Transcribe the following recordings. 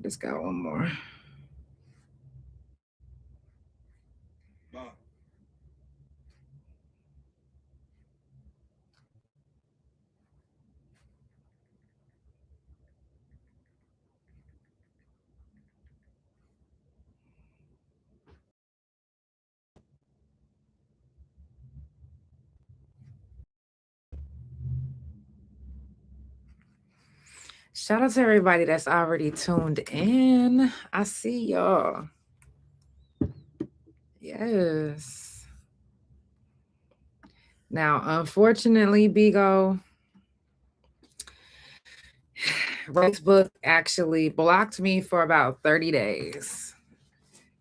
just got one more. Shout out to everybody that's already tuned in. I see y'all. Yes. Now, unfortunately, Bigo, Facebook actually blocked me for about 30 days.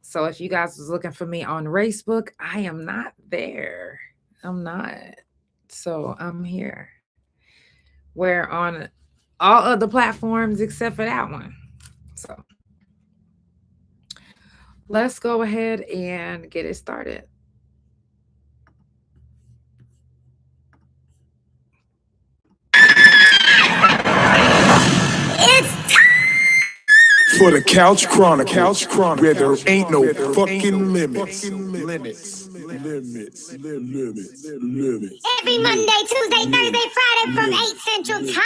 So if you guys was looking for me on Facebook, I am not there. I'm not. So I'm here. We're on all other platforms except for that one. So let's go ahead and get it started. For the Couch Chronicles, where there ain't no fucking limits. Every Monday, Tuesday, Thursday, Friday from 8 Central Time.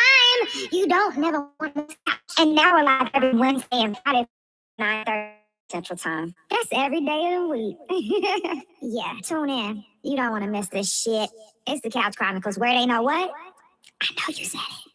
You don't never want to stop. And now we're live every Wednesday and Friday, 9:30 Central Time. That's every day of the week. Yeah, tune in. You don't want to miss this shit. It's the Couch Chronicles, where they know what? I know you said it.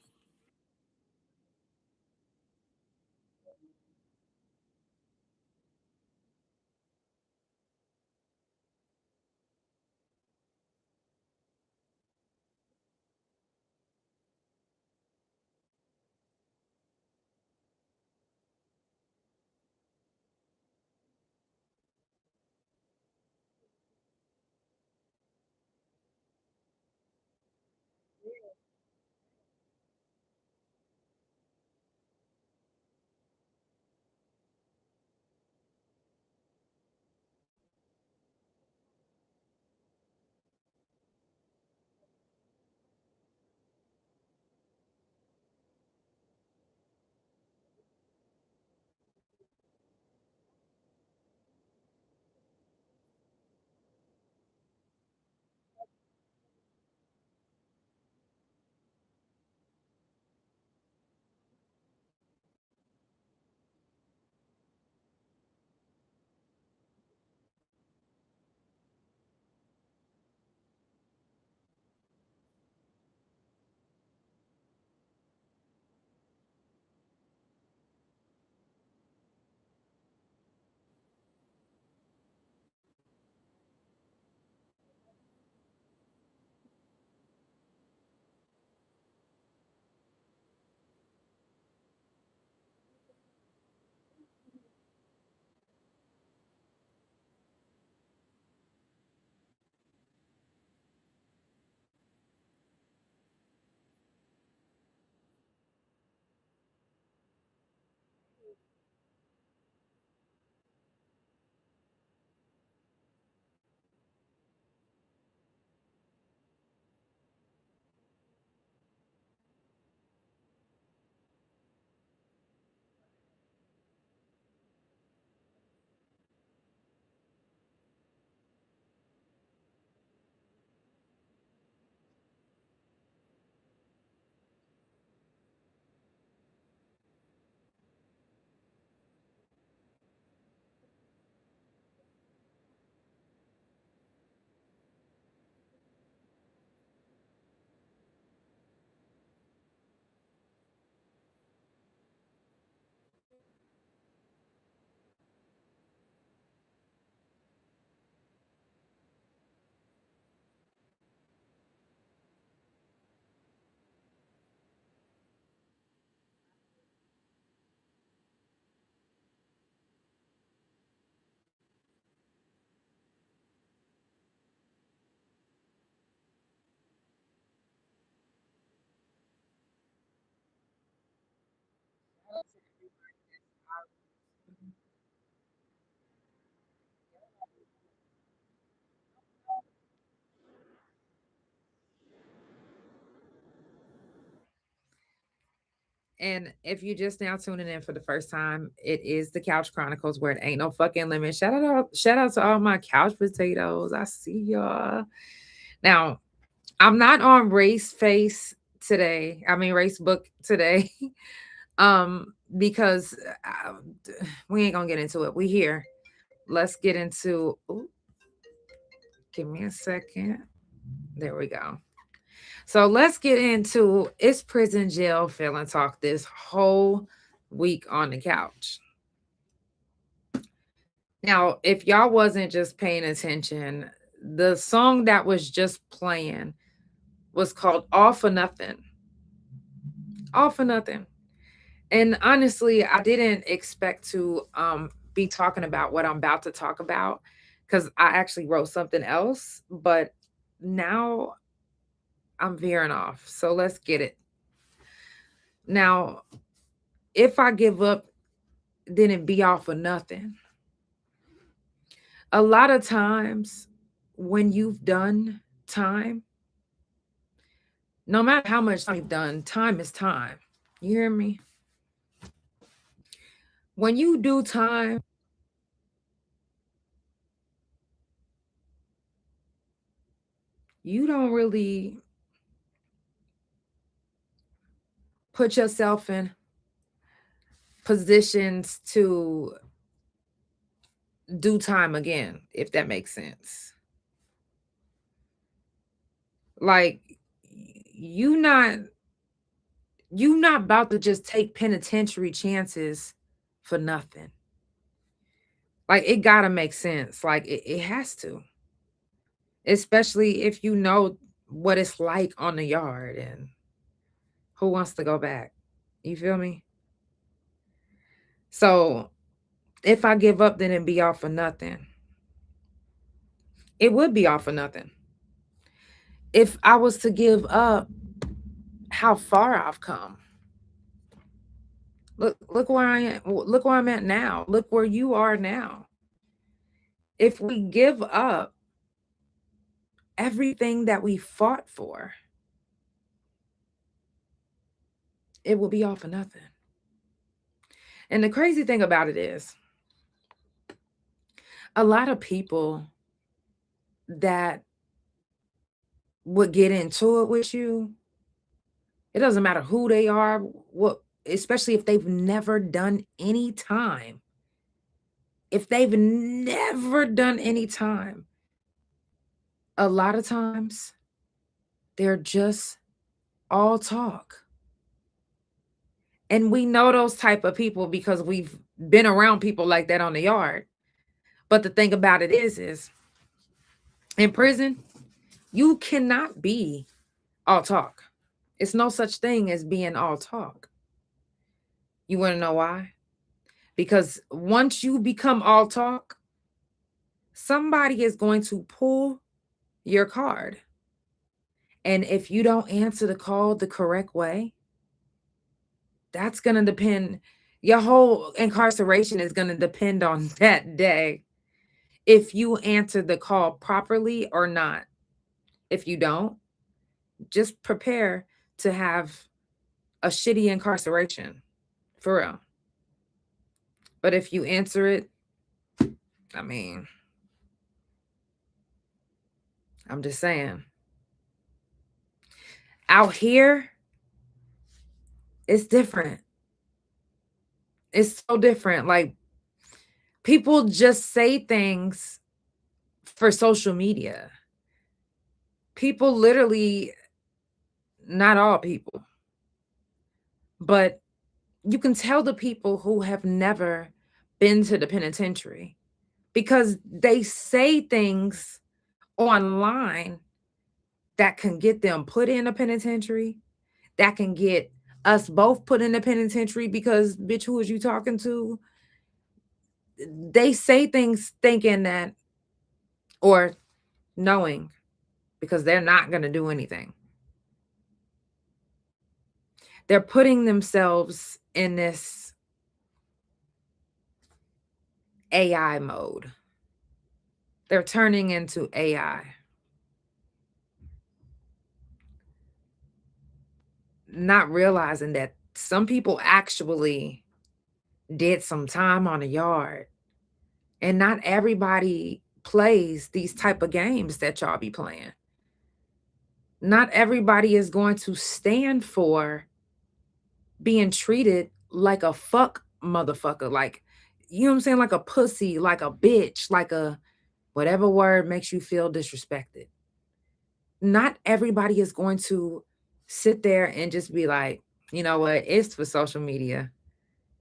And if you just now tuning in for the first time, it is the Couch Chronicles where it ain't no fucking limit. Shout out to all my couch potatoes. I see y'all. Now, I'm not on race face today. I mean race book today. Because we ain't gonna get into it. We here. Let's get into ooh, give me a second. There we go. So let's get into it's prison jail Felon Talk this whole week on the couch. Now, if y'all wasn't just paying attention, the song that was just playing was called All for Nothing. All for Nothing. And honestly, I didn't expect to be talking about what I'm about to talk about because I actually wrote something else, but now I'm veering off. So let's get it. Now, if I give up, then it be all for nothing. A lot of times when you've done time, no matter how much time you've done, time is time. You hear me? When you do time, you don't really put yourself in positions to do time again, if that makes sense. Like you not you not about to just take penitentiary chances for nothing. Like it gotta make sense. Like it has to. Especially if you know what it's like on the yard and who wants to go back. You feel me? So if I give up, then it'd be all for nothing. It would be all for nothing. If I was to give up how far I've come. Look where I am. Look where I'm at now. Look where you are now. If we give up everything that we fought for, it will be all for nothing. And the crazy thing about it is, a lot of people that would get into it with you, it doesn't matter who they are, what, especially if they've never done any time. If they've never done any time, a lot of times they're just all talk. And we know those type of people because we've been around people like that on the yard. But the thing about it is in prison, you cannot be all talk. It's no such thing as being all talk. You want to know why? Because once you become all talk, somebody is going to pull your card. And if you don't answer the call the correct way, that's going to depend. Your whole incarceration is going to depend on that day. If you answer the call properly or not. If you don't, just prepare to have a shitty incarceration. For real. But if you answer it, I mean, I'm just saying. Out here, it's different. It's so different. Like, people just say things for social media. People literally, not all people, but you can tell the people who have never been to the penitentiary because they say things online that can get them put in a penitentiary, that can get us both put in a penitentiary because, bitch, who is you talking to? They say things thinking that, or knowing, because they're not going to do anything. They're putting themselves in this AI mode. They're turning into AI. Not realizing that some people actually did some time on the yard, and not everybody plays these type of games that y'all be playing. Not everybody is going to stand for being treated like a fuck motherfucker, like, you know what I'm saying, like a pussy, like a bitch, like a whatever word makes you feel disrespected. Not everybody is going to sit there and just be like, you know what, it's for social media.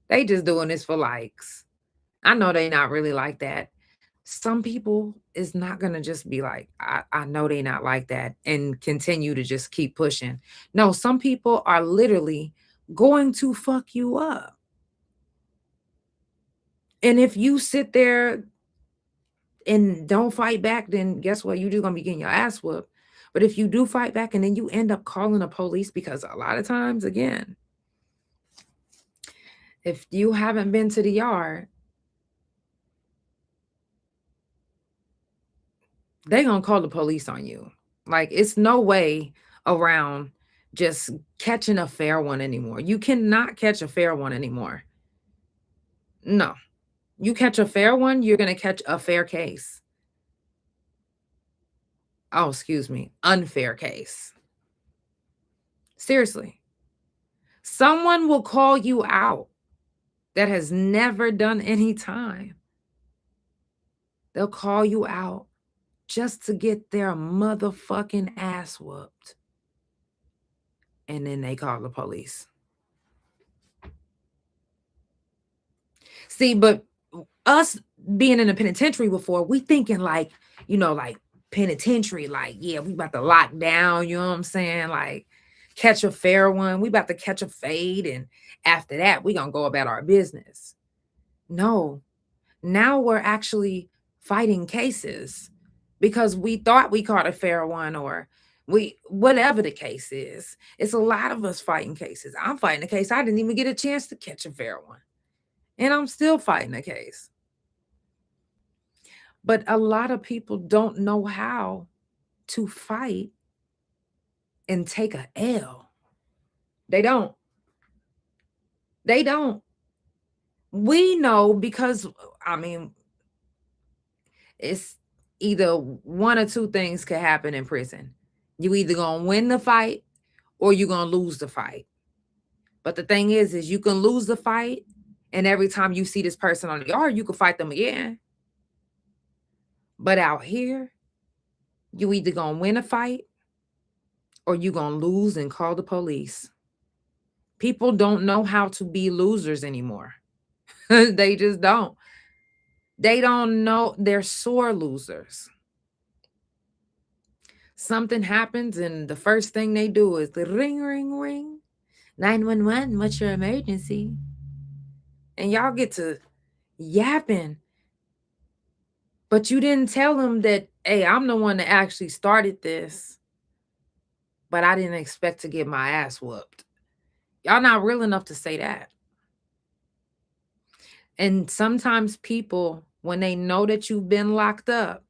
They just doing this for likes. I know they not really like that. Some people is not gonna just be like, I know they not like that and continue to just keep pushing. No, some people are literally going to fuck you up. And if you sit there and don't fight back, then guess what? You do gonna be getting your ass whooped. But if you do fight back and then you end up calling the police, because a lot of times, again, if you haven't been to the yard, they gonna call the police on you. Like, it's no way around just catching a fair one anymore. You cannot catch a fair one anymore. No. You catch a fair one, you're gonna catch a fair case. Oh, excuse me, unfair case. Seriously. Someone will call you out that has never done any time. They'll call you out just to get their motherfucking ass whooped. And then they call the police. See, but us being in the penitentiary before, we thinking like, you know, like penitentiary, like, yeah, we about to lock down, you know what I'm saying? Like, catch a fair one. We about to catch a fade. And after that, we gonna go about our business. No, now we're actually fighting cases because we thought we caught a fair one, or whatever the case is. It's a lot of us fighting cases. I'm fighting a case I didn't even get a chance to catch a fair one. And I'm still fighting a case. But a lot of people don't know how to fight and take a L. They don't. They don't. We know because, I mean, it's either one or two things could happen in prison. You either gonna win the fight or you're gonna lose the fight. But the thing is you can lose the fight, and every time you see this person on the yard, you can fight them again. But out here, you either gonna win a fight or you gonna lose and call the police. People don't know how to be losers anymore. They just don't. They don't know. They're sore losers. Something happens and the first thing they do is the ring, ring, ring. 911, what's your emergency? And y'all get to yapping. But you didn't tell them that, hey, I'm the one that actually started this, but I didn't expect to get my ass whooped. Y'all not real enough to say that. And sometimes people, when they know that you've been locked up,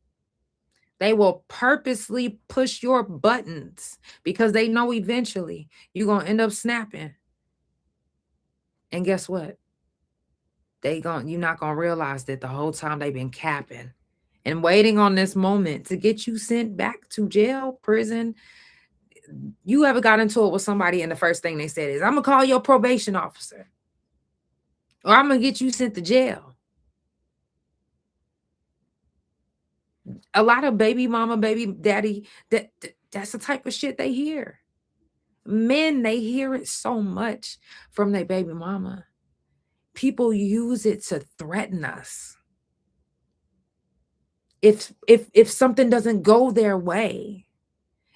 they will purposely push your buttons because they know eventually you're going to end up snapping. And guess what? You're not going to realize that the whole time they've been capping and waiting on this moment to get you sent back to jail, prison. You ever got into it with somebody and the first thing they said is, I'm going to call your probation officer, or I'm going to get you sent to jail. A lot of baby mama, baby daddy, that's the type of shit they hear. Men, they hear it so much from their baby mama. People use it to threaten us. If something doesn't go their way,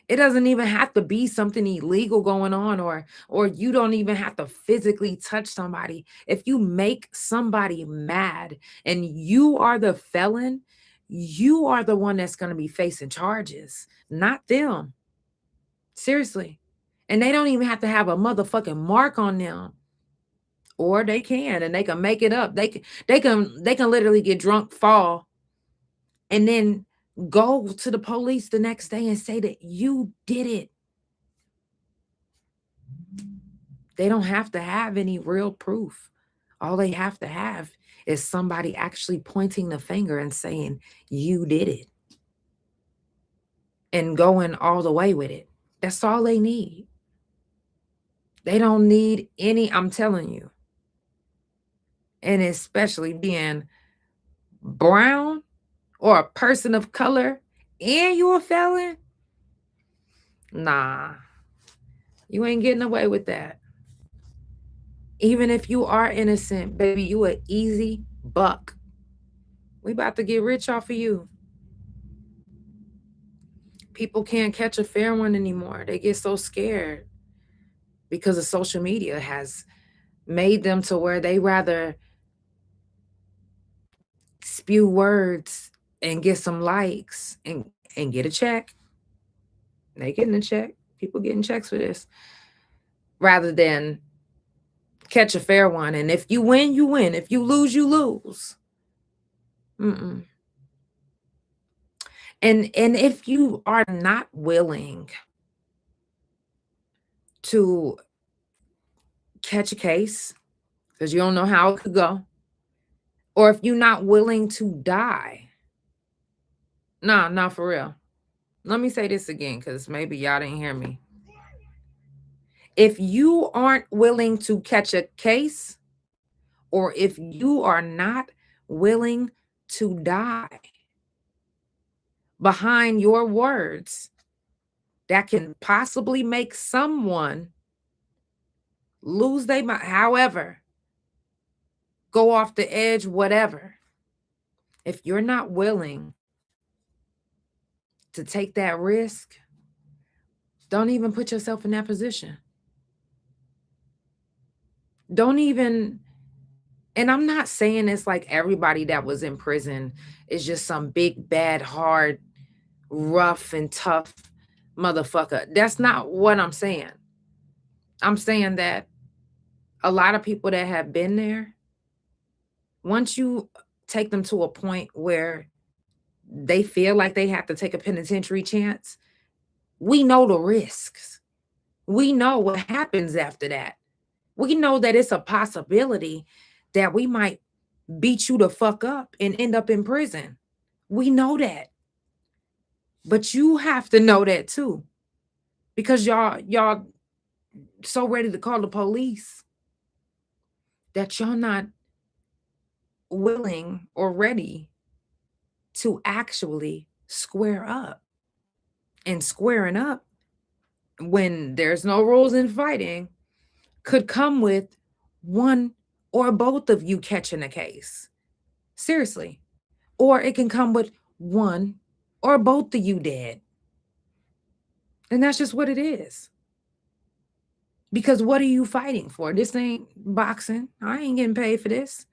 it doesn't even have to be something illegal going on, or you don't even have to physically touch somebody. If you make somebody mad and you are the felon, you are the one that's going to be facing charges, not them. Seriously. And they don't even have to have a motherfucking mark on them. Or they can, and they can make it up. They can literally get drunk, fall, and then go to the police the next day and say that you did it. They don't have to have any real proof. All they have to have is somebody actually pointing the finger and saying, you did it, and going all the way with it. That's all they need. They don't need any, I'm telling you. And especially being brown or a person of color and you're a felon, nah, you ain't getting away with that. Even if you are innocent, baby, you an easy buck. We about to get rich off of you. People can't catch a fair one anymore. They get so scared because of social media has made them to where they rather spew words and get some likes and get a check. They getting a check. People getting checks for this. Rather than catch a fair one. And if you win, you win. If you lose, you lose. Mm-mm. And if you are not willing to catch a case because you don't know how it could go, or if you're not willing to die, nah, for real. Let me say this again because maybe y'all didn't hear me. If you aren't willing to catch a case, or if you are not willing to die behind your words that can possibly make someone lose their mind, however, go off the edge, whatever. If you're not willing to take that risk, don't even put yourself in that position. Don't even, and I'm not saying it's like everybody that was in prison is just some big, bad, hard, rough and tough motherfucker. That's not what I'm saying. I'm saying that a lot of people that have been there, once you take them to a point where they feel like they have to take a penitentiary chance, we know the risks. We know what happens after that. We know that it's a possibility that we might beat you the fuck up and end up in prison. We know that. But you have to know that too. Because y'all so ready to call the police that y'all not willing or ready to actually square up. And squaring up, when there's no rules in fighting, could come with one or both of you catching a case. Seriously. Or it can come with one or both of you dead. And that's just what it is. Because what are you fighting for? This ain't boxing. I ain't getting paid for this.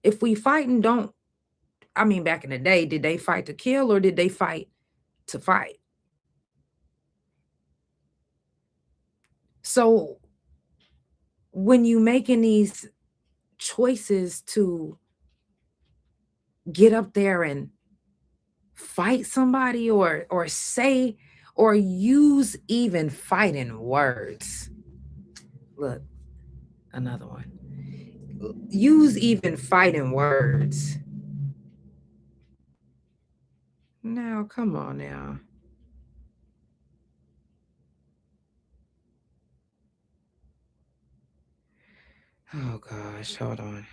If we fighting, back in the day, did they fight to kill or did they fight to fight? So when you making these choices to get up there and fight somebody or say or use even fighting words. Look, another one. Use even fighting words. Now, come on now. Oh gosh, hold on.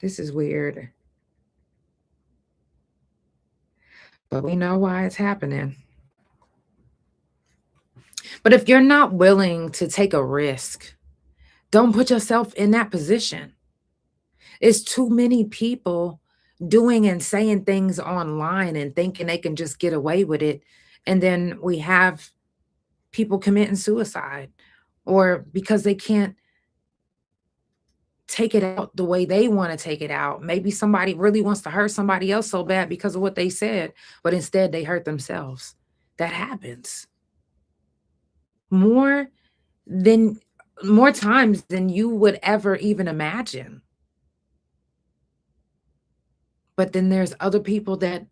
This is weird. But we know why it's happening. But if you're not willing to take a risk, don't put yourself in that position. It's too many people doing and saying things online and thinking they can just get away with it. And then we have people committing suicide or because they can't take it out the way they want to take it out. Maybe somebody really wants to hurt somebody else so bad because of what they said, but instead they hurt themselves. that happens more than more times than you would ever even imagine. But then there's other people that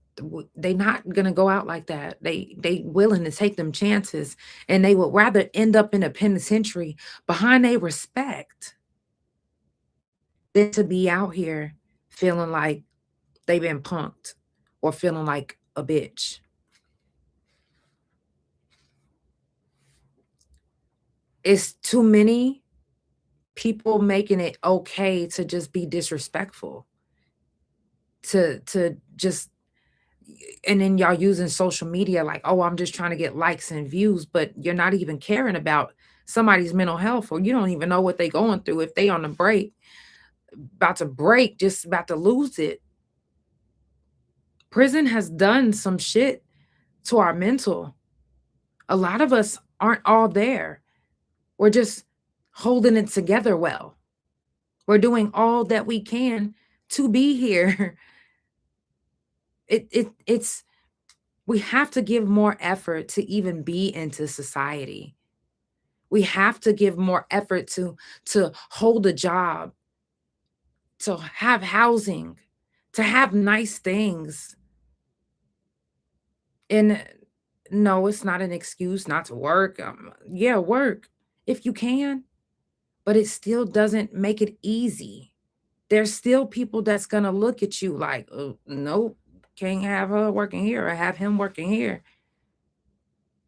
they not gonna go out like that. They willing to take them chances, and they would rather end up in a penitentiary behind a respect than to be out here feeling like they've been punked or feeling like a bitch. It's too many people making it okay to just be disrespectful, to just, and then y'all using social media like, oh, I'm just trying to get likes and views, but you're not even caring about somebody's mental health, or you don't even know what they going through. If they on the break, about to break, just about to lose it. Prison has done some shit to our mental. A lot of us aren't all there. We're just holding it together well. We're doing all that we can to be here. It's we have to give more effort to even be into society. We have to give more effort to hold a job, to have housing, to have nice things. And no, it's not an excuse not to work. Yeah, work if you can, but it still doesn't make it easy. There's still people that's gonna look at you like, oh, nope, can't have her working here or have him working here.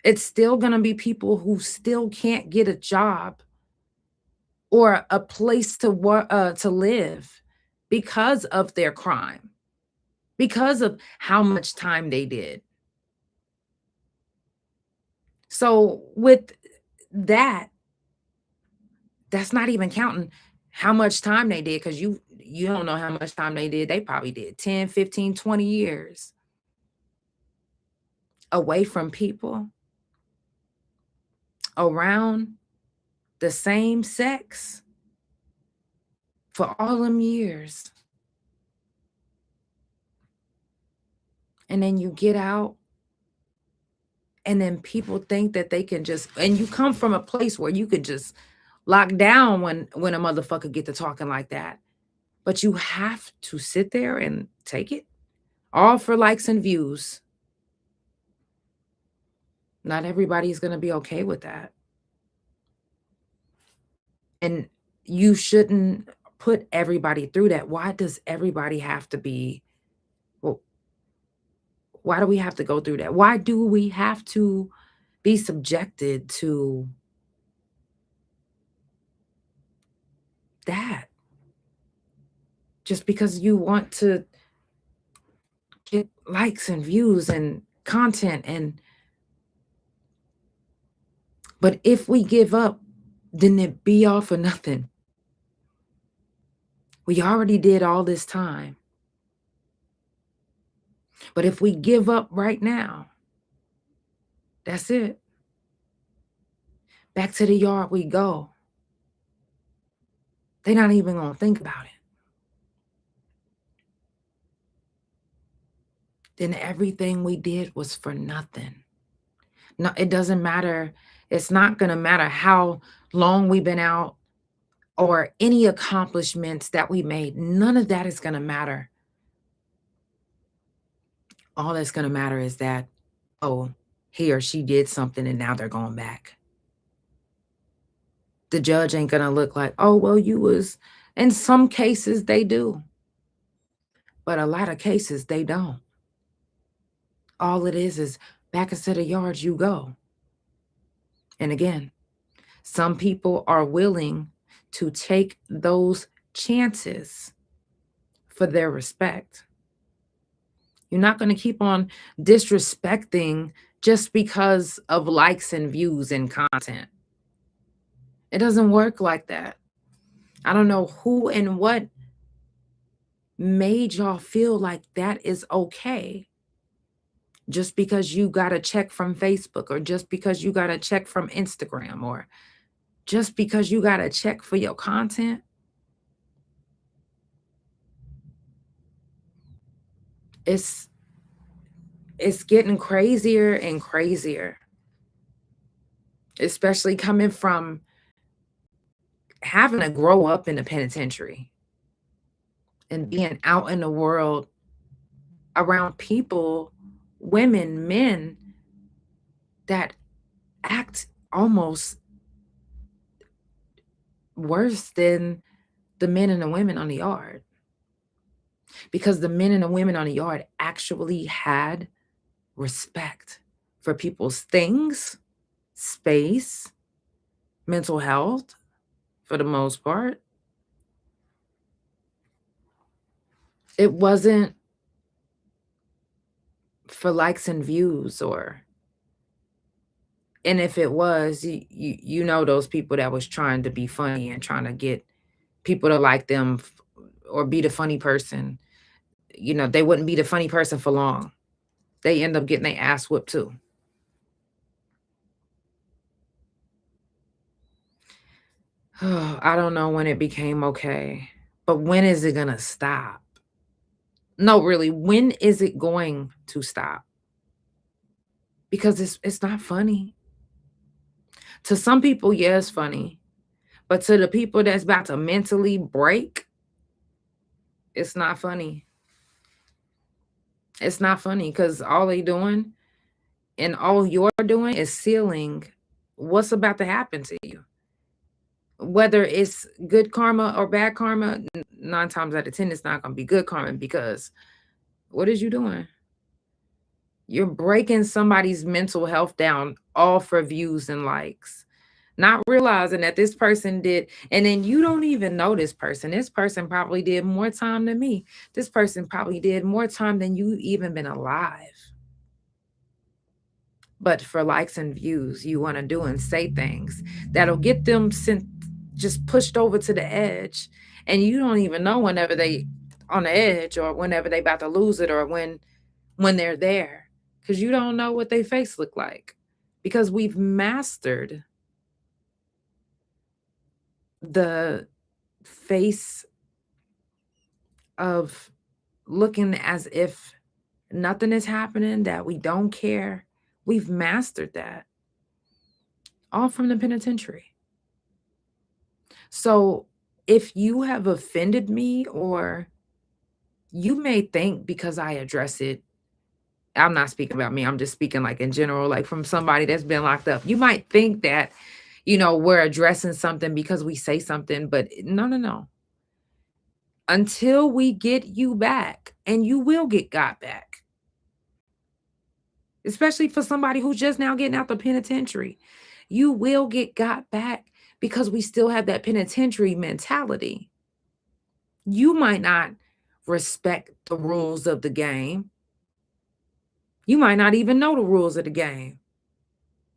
It's still gonna be people who still can't get a job or a place to work, to live, because of their crime, because of how much time they did. So with that, that's not even counting how much time they did, because you don't know how much time they did. They probably did 10, 15, 20 years away from people, around the same sex, for all them years. And then you get out, and then people think that they can just, and you come from a place where you could just lock down when a motherfucker get to talking like that. But you have to sit there and take it all for likes and views. Not everybody's going to be okay with that. And you shouldn't put everybody through that. Why does everybody have to be, well, why do we have to go through that? Why do we have to be subjected to that? Just because you want to get likes and views and content, but if we give up, then it be all for nothing. We already did all this time. But if we give up right now, that's it. Back to the yard we go. They're not even going to think about it. Then everything we did was for nothing. No, it doesn't matter. It's not going to matter how long we've been out or any accomplishments that we made. None of that is going to matter. All that's going to matter is that, oh, he or she did something and now they're going back. The judge ain't going to look like, oh, well, you was, in some cases they do. But a lot of cases they don't. All it is back into the yard you go. And again, some people are willing to take those chances for their respect. You're not going to keep on disrespecting just because of likes and views and content. It doesn't work like that. I don't know who and what made y'all feel like that is okay. Just because you got a check from Facebook, or just because you got a check from Instagram, or just because you got a check for your content. It's it's getting crazier and crazier, especially coming from having to grow up in the penitentiary and being out in the world around people, women, men that act almost worse than the men and the women on the yard. Because the men and the women on the yard actually had respect for people's things, space, mental health, for the most part. It wasn't for likes and views, and if it was, you know those people that was trying to be funny and trying to get people to like them or be the funny person. They wouldn't be the funny person for long. They end up getting their ass whipped too. I don't know when it became okay, but when is it gonna stop? No, really, when is it going to stop? Because it's not funny. To some people, yeah, it's funny. But to the people that's about to mentally break, it's not funny. It's not funny because all they doing and all you're doing is sealing what's about to happen to you. Whether it's good karma or bad karma, 9 times out of 10, it's not going to be good karma because what is you doing? You're breaking somebody's mental health down all for views and likes, not realizing that this person did, and then you don't even know this person. This person probably did more time than me. This person probably did more time than you even been alive. But for likes and views, you want to do and say things that'll get them just pushed over to the edge. And you don't even know whenever they on the edge or whenever they about to lose it or when they're there. Because you don't know what their face look like. Because we've mastered the face of looking as if nothing is happening, that we don't care. We've mastered that. All from the penitentiary. So if you have offended me, or you may think because I address it, I'm not speaking about me, I'm just speaking like in general, like from somebody that's been locked up. You might think that, we're addressing something because we say something, but no. Until we get you back, and you will get got back. Especially for somebody who's just now getting out the penitentiary. You will get got back because we still have that penitentiary mentality. You might not respect the rules of the game. You might not even know the rules of the game.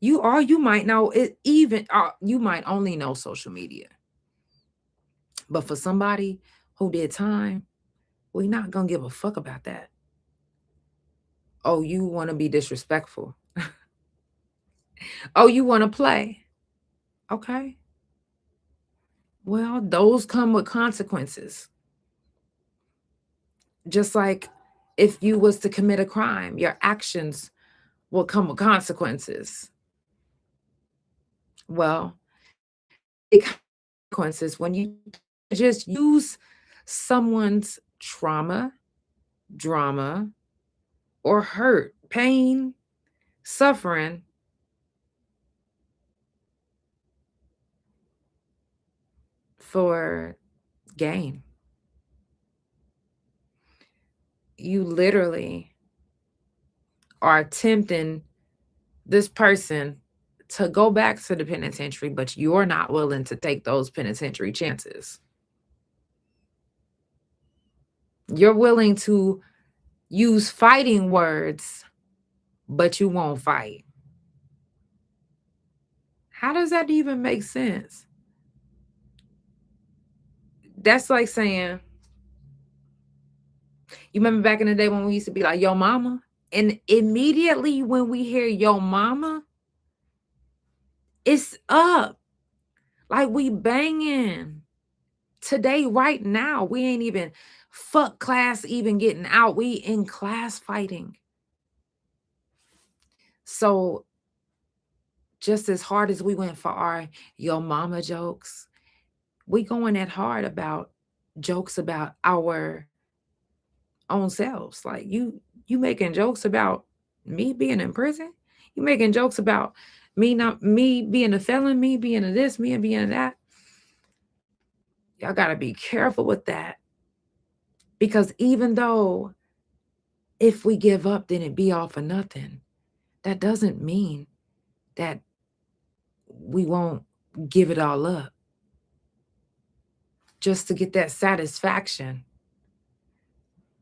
You might know it even, you might only know social media. But for somebody who did time, we're not going to give a fuck about that. Oh, you want to be disrespectful. Oh, you want to play. Okay. Well, those come with consequences. Just like if you was to commit a crime, your actions will come with consequences. Well, consequences when you just use someone's trauma, drama, or hurt, pain, suffering for gain. You literally are tempting this person to go back to the penitentiary, but you're not willing to take those penitentiary chances. You're willing to use fighting words, but you won't fight. How does that even make sense? That's like saying, you remember back in the day when we used to be like, yo mama? And immediately when we hear yo mama, it's up. Like we banging. Today, right now, we ain't even fuck class even getting out. We in class fighting. So just as hard as we went for our yo mama jokes, we going that hard about jokes about our own selves. Like you making jokes about me being in prison. You making jokes about me being a felon, me being a this, me and being a that. Y'all gotta be careful with that. Because even though if we give up, then it be all for nothing. That doesn't mean that we won't give it all up just to get that satisfaction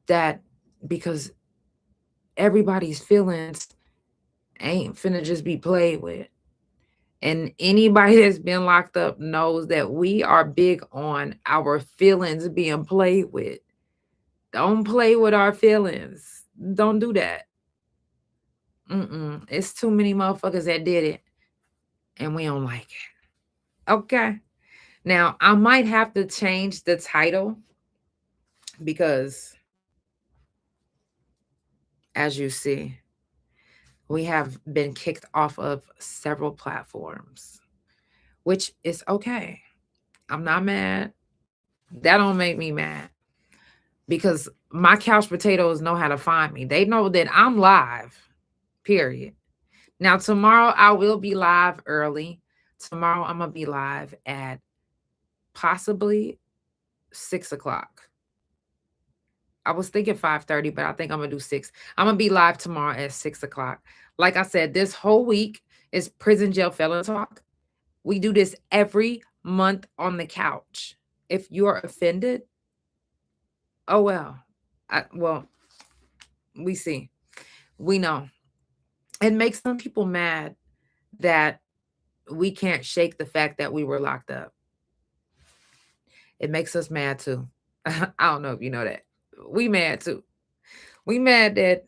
that because everybody's feelings ain't finna just be played with. And anybody that's been locked up knows that we are big on our feelings being played with. Don't play with our feelings. Don't do that. It's too many motherfuckers that did it, and we don't like it. Okay. Now, I might have to change the title because, as you see, we have been kicked off of several platforms, which is okay. I'm not mad. That don't make me mad because my couch potatoes know how to find me. They know that I'm live, period. Now, tomorrow I will be live early. Tomorrow I'm going to be live at possibly 6 o'clock. I was thinking 5:30, but I think I'm going to do 6. I'm going to be live tomorrow at 6 o'clock. Like I said, this whole week is Prison Jail Felon Talk. We do this every month on the couch. If you're offended, oh well. We see. We know. It makes some people mad that we can't shake the fact that we were locked up. It makes us mad too. I don't know if you know that. We mad too. We mad that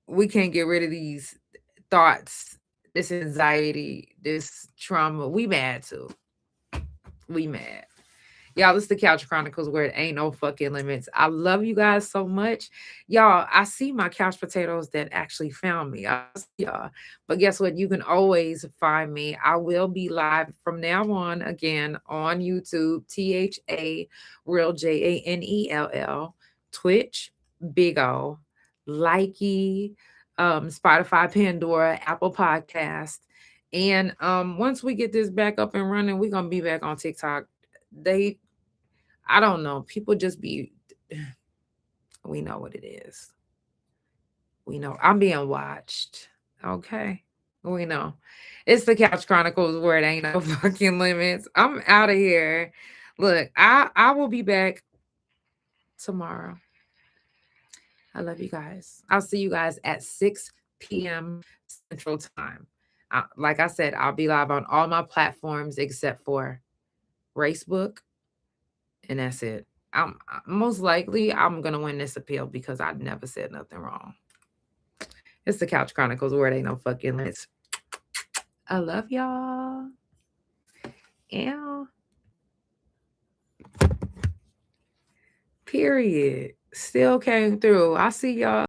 we can't get rid of these thoughts, this anxiety, this trauma. We mad too. We mad. Y'all, this is the Couch Chronicles where it ain't no fucking limits. I love you guys so much. Y'all, I see my couch potatoes that actually found me. I see y'all. But guess what? You can always find me. I will be live from now on again on YouTube, THA Real JANELL, Twitch, Big O, Likey, Spotify, Pandora, Apple Podcast. And once we get this back up and running, we're gonna be back on TikTok. I don't know. People just be, we know what it is. We know. I'm being watched. Okay. We know. It's the Couch Chronicles where it ain't no fucking limits. I'm out of here. Look, I will be back tomorrow. I love you guys. I'll see you guys at 6 p.m. Central Time. Like I said, I'll be live on all my platforms except for Facebook. And that's it. I'm most likely I'm gonna win this appeal because I never said nothing wrong. It's the Couch Chronicles where it ain't no fucking limits. I love y'all. Yeah. Period. Still came through. I see y'all.